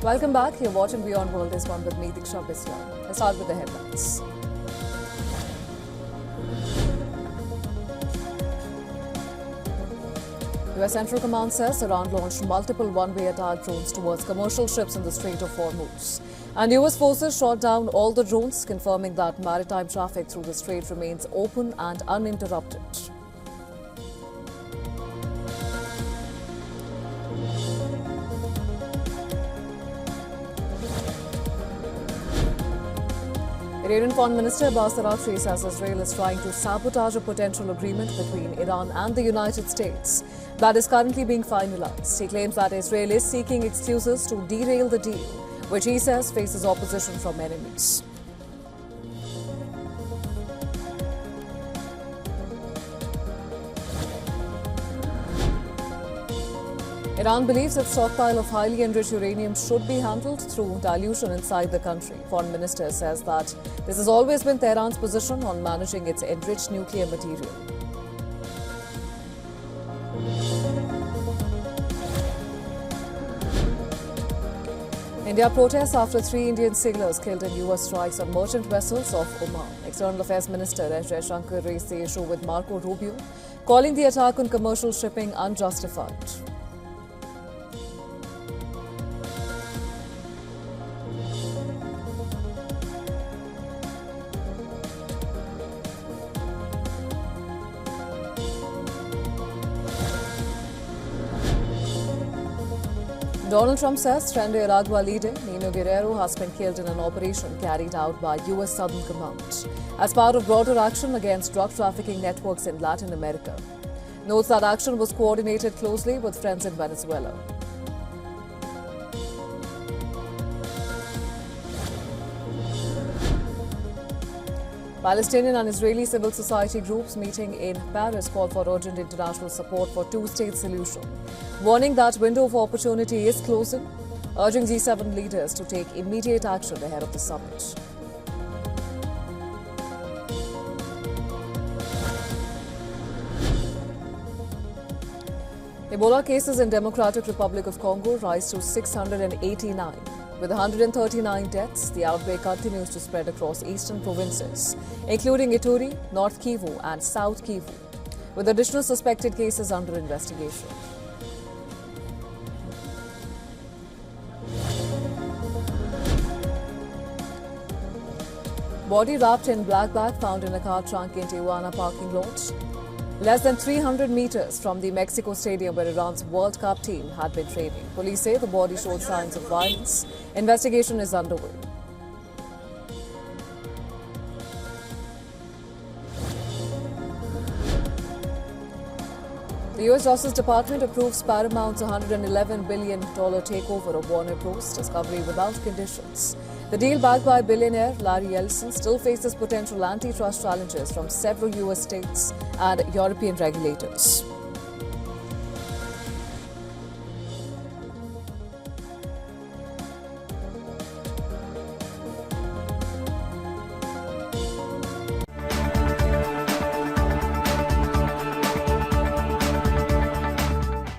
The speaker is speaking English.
Welcome back. You're watching Beyond World This One with me, Diksha Bisla. Let's start with the headlines. US Central Command says Iran launched multiple one-way attack drones towards commercial ships in the Strait of Hormuz. And US forces shot down all the drones, confirming that maritime traffic through the strait remains open and uninterrupted. Iranian Foreign Minister Abbas Araghchi says Israel is trying to sabotage a potential agreement between Iran and the United States that is currently being finalized. He claims that Israel is seeking excuses to derail the deal, which he says faces opposition from enemies. Iran believes its stockpile of highly enriched uranium should be handled through dilution inside the country. Foreign Minister says that this has always been Tehran's position on managing its enriched nuclear material. India protests after 3 Indian sailors killed in US strikes on merchant vessels off Oman. External Affairs Minister S. Jaishankar raised the issue with Marco Rubio, calling the attack on commercial shipping unjustified. Donald Trump says Tren de Aragua leader Nino Guerrero has been killed in an operation carried out by US Southern Command as part of broader action against drug trafficking networks in Latin America. Notes that action was coordinated closely with friends in Venezuela. Palestinian and Israeli civil society groups meeting in Paris called for urgent international support for two-state solution, warning that window of opportunity is closing, urging G7 leaders to take immediate action ahead of the summit. Ebola cases in Democratic Republic of Congo rise to 689. With 139 deaths, the outbreak continues to spread across eastern provinces, including Ituri, North Kivu and South Kivu, with additional suspected cases under investigation. Body wrapped in black bag found in a car trunk in Tijuana parking lot. Less than 300 meters from the Mexico Stadium where Iran's World Cup team had been training. Police say the body showed signs of violence. Investigation is underway. The U.S. Justice Department approves Paramount's $111 billion takeover of Warner Bros. Discovery without conditions. The deal, backed by billionaire Larry Ellison, still faces potential antitrust challenges from several U.S. states and European regulators.